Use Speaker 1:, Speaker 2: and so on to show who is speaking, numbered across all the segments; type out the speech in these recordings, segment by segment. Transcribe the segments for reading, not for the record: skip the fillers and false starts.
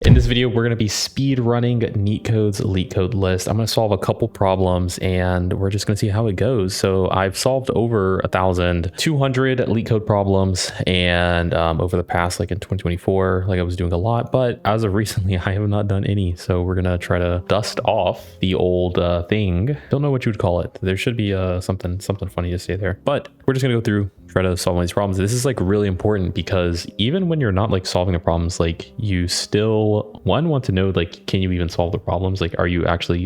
Speaker 1: In this video, we're going to be speed running Neetcode's Leetcode list. I'm going to solve a couple problems and we're just going to see how it goes. So I've solved over 1,200 Leetcode problems and over the past, like in 2024, like I was doing a lot, but as of recently, I have not done any. So we're going to try to dust off the old thing. Don't know what you would call it. There should be something funny to say there, but we're just going to go through, try to solve all these problems. This is like really important because even when you're not like solving the problems, like you still want to know, like, can you even solve the problems? Like, are you actually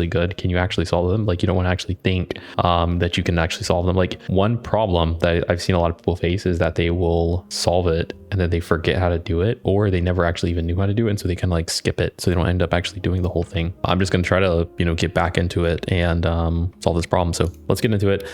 Speaker 1: good? Can you actually solve them? Like, you don't want to actually think that you can actually solve them. Like, one problem that I've seen a lot of people face is that they will solve it and then they forget how to do it, or they never actually even knew how to do it, and so they kind of like skip it, so they don't end up actually doing the whole thing. I'm just going to try to, get back into it and solve this problem. So let's get into it.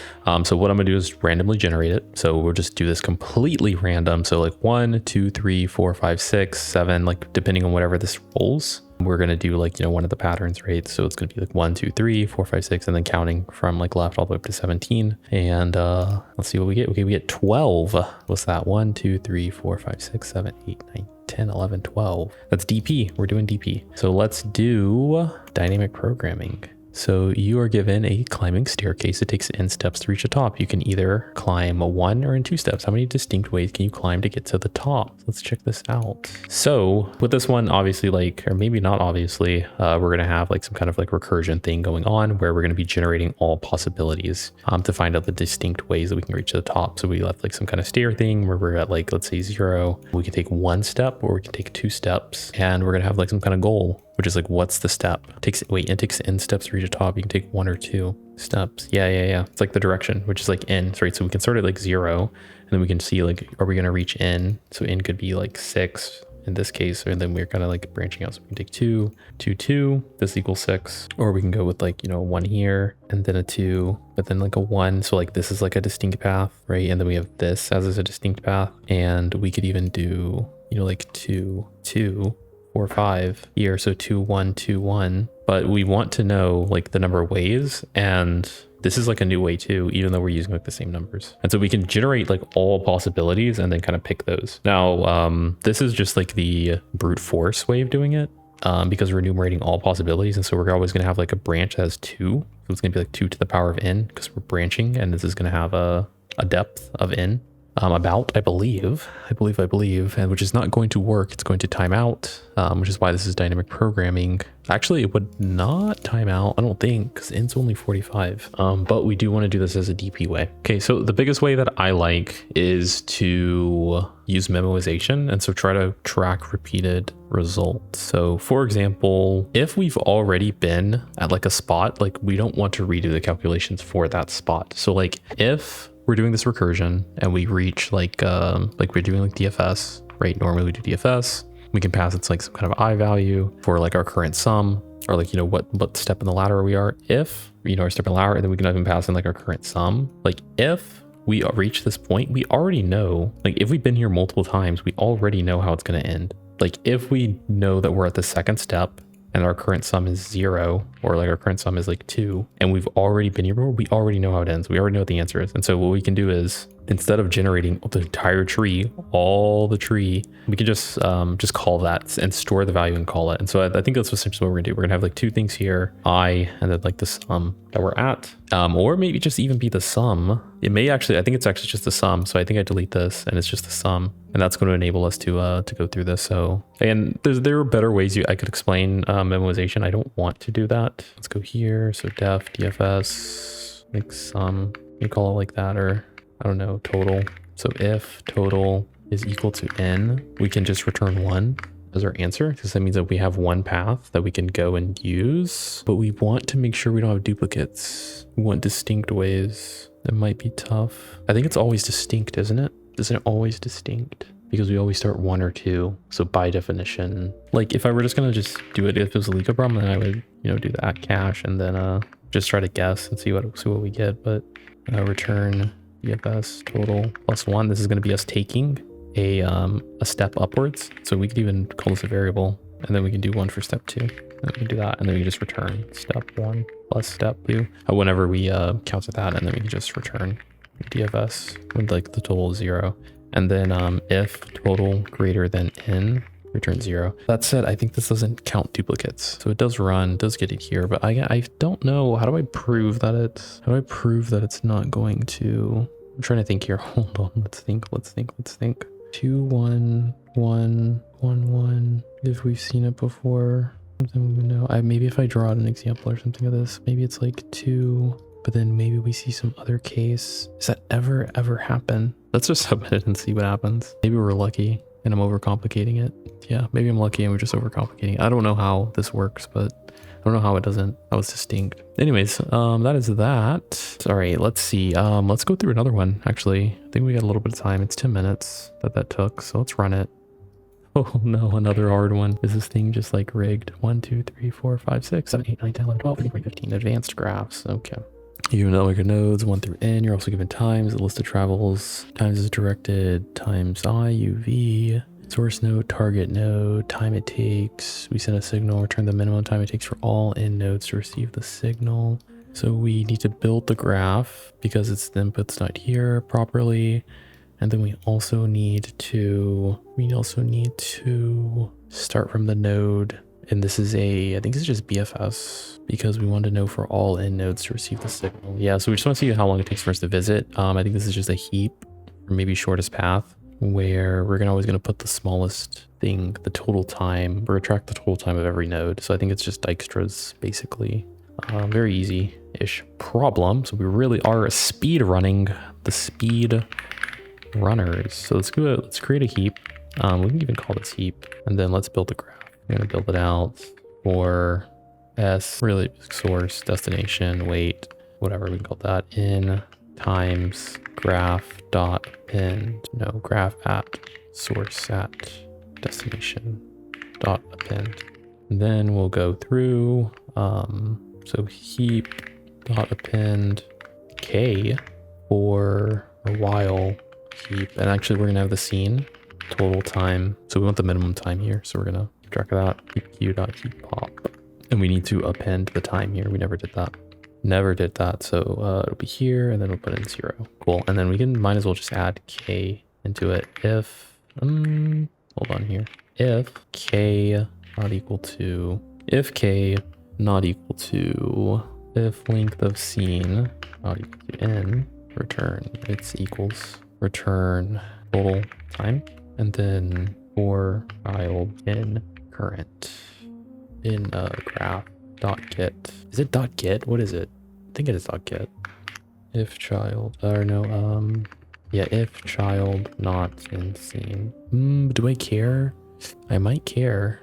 Speaker 1: So what I'm gonna do is randomly generate it. So we'll just do this completely random. So like 1, 2, 3, 4, 5, 6, 7, like depending on whatever this rolls, we're gonna do like, one of the patterns, right? So it's gonna be like 1, 2, 3, 4, 5, 6, and then counting from like left all the way up to 17. And let's see what we get. Okay, we get 12. What's that? 1, 2, 3, 4, 5, 6, 7, 8, 9, 10, 11, 12. That's DP. We're doing DP. So let's do dynamic programming. So you are given a climbing staircase. It takes n steps to reach the top. You can either climb 1 or in 2 steps. How many distinct ways can you climb to get to the top? Let's check this out. So with this one, obviously, like, or maybe not obviously, we're going to have like some kind of like recursion thing going on where we're going to be generating all possibilities to find out the distinct ways that we can reach the top. So we left like some kind of stair thing where we're at like, let's say 0. We can take 1 step or we can take 2 steps, and we're going to have like some kind of goal, which is like, what's the step? It takes n steps to reach the top. You can take 1 or 2 steps. Yeah. It's like the direction, which is like n, right? So we can start at like 0, and then we can see like, are we going to reach n? So n could be like 6 in this case, and then we're kind of like branching out. So we can take 2, 2, 2, this equals 6, or we can go with like, 1 here and then a 2, but then like a 1. So like this is like a distinct path, right? And then we have this as a distinct path, and we could even do, like 2, 2, 4, 5 here. So 2, 1, 2, 1. But we want to know like the number of ways, and this is like a new way too, even though we're using like the same numbers. And so we can generate like all possibilities and then kind of pick those. Now, this is just like the brute force way of doing it, because we're enumerating all possibilities. And so we're always going to have like a branch that has 2. So it's going to be like 2 to the power of n because we're branching, and this is going to have a depth of n. I believe, and which is not going to work. It's going to time out, which is why this is dynamic programming. Actually, it would not time out, I don't think, because n's only 45. But we do want to do this as a DP way. Okay, so the biggest way that I like is to use memoization, and so try to track repeated results. So for example, if we've already been at like a spot, like we don't want to redo the calculations for that spot. So like if we're doing this recursion and we reach like we're doing like DFS, right? Normally we do DFS. We can pass it's like some kind of I value for like our current sum, or like, what step in the ladder we are. If, our step in the ladder, and then we can even pass in like our current sum. Like if we reach this point, we already know, like if we've been here multiple times, we already know how it's going to end. Like if we know that we're at the second step and our current sum is 0, or like our current sum is like 2, and we've already been here before, we already know how it ends. We already know what the answer is. And so what we can do is, instead of generating the entire tree, all the tree, we can just call that and store the value and call it. And so I think that's essentially what we're gonna do. We're gonna have like 2 things here, I, and then like the sum that we're at, or maybe just even be the sum. It may actually, I think it's actually just the sum. So I think I delete this and it's just the sum, and that's going to enable us to go through this. So, and there are better ways I could explain memoization. I don't want to do that. Let's go here. So def DFS, make sum, you call it like that, or I don't know, total. So if total is equal to n, we can just return 1 as our answer, because that means that we have one path that we can go and use, but we want to make sure we don't have duplicates. We want distinct ways. That might be tough. I think it's always distinct, isn't it? Isn't it always distinct? Because we always start 1 or 2. So by definition, like if I were just going to just do it, if it was a Leetcode problem, then I would, do the at cache and then just try to guess and see what we get. But return DFS total plus 1. This is going to be us taking a step upwards. So we could even call this a variable, and then we can do 1 for step 2. And we can do that, and then we just return step 1 plus step 2 whenever we count to that, and then we can just return DFS with like the total 0. And then if total greater than n, return 0. That said, I think this doesn't count duplicates. So it does run, does get it here, but I don't know. How do I prove that it's not going to, I'm trying to think here. Hold on. Let's think. 2, 1, 1, 1, 1. If we've seen it before, something we would know. Maybe if I draw out an example or something of this, maybe it's like 2, but then maybe we see some other case. Does that ever happen? Let's just submit it and see what happens. Maybe we're lucky and I'm overcomplicating it. Yeah, maybe I'm lucky and we're just overcomplicating it. I don't know how this works, but I don't know how it doesn't. That was distinct. Anyways, that is that. Sorry, let's see. Let's go through another one. Actually, I think we got a little bit of time. It's 10 minutes that took, so let's run it. Oh no, another hard one. Is this thing just like rigged? 1, 2, 3, 4, 5, 6, 7, 8, 9, 10, 11, 12, 13, 15. Advanced graphs. Okay. Even though like nodes 1 through n, you're also given times, the list of travels, times is directed, times I, UV, source node, target node, time it takes. We send a signal, return the minimum time it takes for all n nodes to receive the signal. So we need to build the graph because it's the input's not here properly. And then we also need to start from the node. And this is I think this is just BFS because we want to know for all n nodes to receive the signal. Yeah, so we just want to see how long it takes for us to visit. I think this is just a heap or maybe shortest path where we're always going to put the smallest thing, the total time, or track the total time of every node. So I think it's just Dijkstra's basically. Very easy-ish problem. So we really are speed running the speed runners. So let's create a heap. We can even call this heap, and then let's build a graph. I'm gonna build it out for S, really source, destination, weight, whatever we can call that, in times graph dot append, no, graph at source at destination dot append. And then we'll go through, so heap dot append k for a while heap, and actually we're gonna have the scene total time. So we want the minimum time here, so we're gonna keep track of that. Heap q dot heap pop, and we need to append the time here. We never did that. So it'll be here, and then we'll put in 0. Cool. And then we might as well just add k into it. If hold on here. If k not equal to if length of scene not equal to n, return return total time, and then for child in current in graph dot get. Is it dot get? What is it? I think it is dot get. If child, or no, yeah, if child not in scene. Do I care? I might care.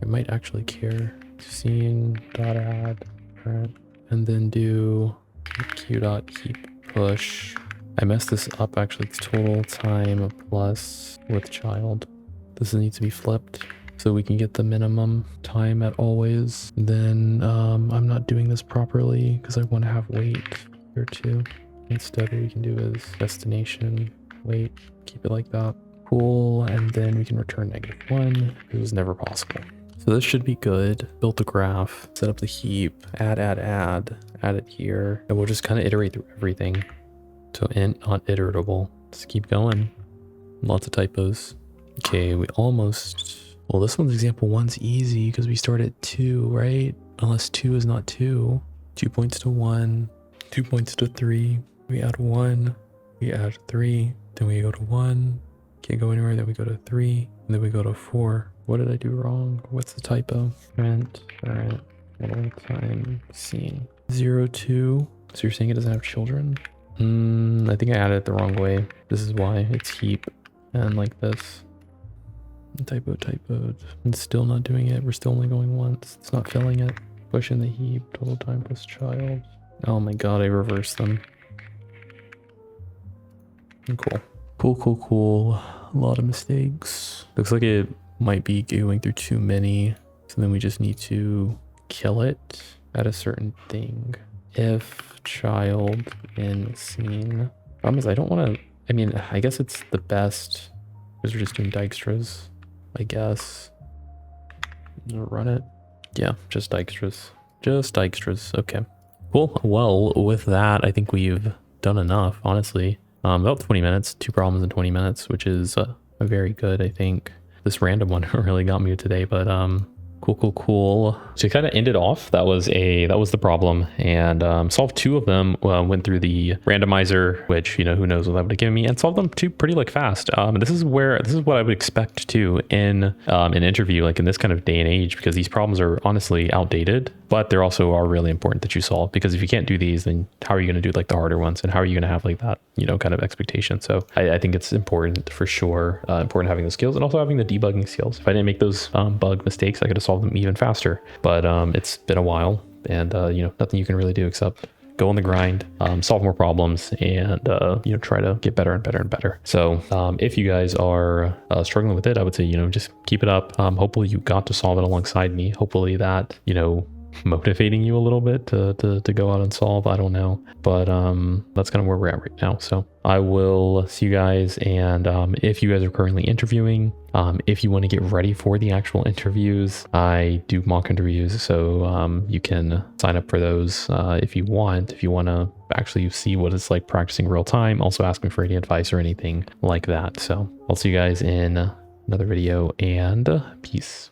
Speaker 1: I might actually care. Scene dot add current, and then do q dot heap push. I messed this up actually. It's total time plus with child. This needs to be flipped so we can get the minimum time at always. Then I'm not doing this properly because I want to have weight here too. Instead, what we can do is destination weight, keep it like that. Cool, and then we can return -1. It was never possible. So this should be good. Built the graph, set up the heap, add it here, and we'll just kind of iterate through everything. So int not iteratable. Just keep going. Lots of typos. Okay, we almost, well, this one's example 1's easy because we start at 2, right? Unless 2 is not 2. 2 points to 1, 2 points to 3. We add 1, we add 3, then we go to 1, can't go anywhere, then we go to 3, and then we go to 4. What did I do wrong? What's the typo? Current total time scene. 0, 2. So you're saying it doesn't have children? I think I added it the wrong way. This is why. It's heap and like this. Typoed. It's still not doing it. We're still only going once. It's not filling it. Push in the heap. Total time plus child. Oh my god, I reversed them. Cool. A lot of mistakes. Looks like it might be going through too many. So then we just need to kill it at a certain thing. If child in scene. Problem is I don't want to, I mean, I guess it's the best because we're just doing Dijkstra's, I guess. Run it. Yeah, just Dijkstra's. Okay. Cool. Well, with that, I think we've done enough, honestly. About 20 minutes, 2 problems in 20 minutes, which is very good, I think. this random one really got me today, but cool. So kind of ended off. That was the problem, and solved 2 of them. Went through the randomizer, which, you know, who knows what that would have given me, and solved them 2 pretty like fast. This is what I would expect to in an interview, like in this kind of day and age, because these problems are honestly outdated, but they're also are really important that you solve, because if you can't do these, then how are you going to do like the harder ones, and how are you going to have like that, you know, kind of expectation? So I think it's important for sure, important having the skills and also having the debugging skills. If I didn't make those bug mistakes, I could have solved them even faster, but it's been a while, and you know, nothing you can really do except go on the grind, solve more problems, and you know, try to get better and better and better. So if you guys are struggling with it, I would say, you know, just keep it up. Hopefully you got to solve it alongside me. Hopefully that, you know, motivating you a little bit to go out and solve. I don't know, but that's kind of where we're at right now. So I will see you guys, and if you guys are currently interviewing, if you want to get ready for the actual interviews, I do mock interviews, so you can sign up for those if you want to actually see what it's like practicing real time. Also ask me for any advice or anything like that. So I'll see you guys in another video, and peace.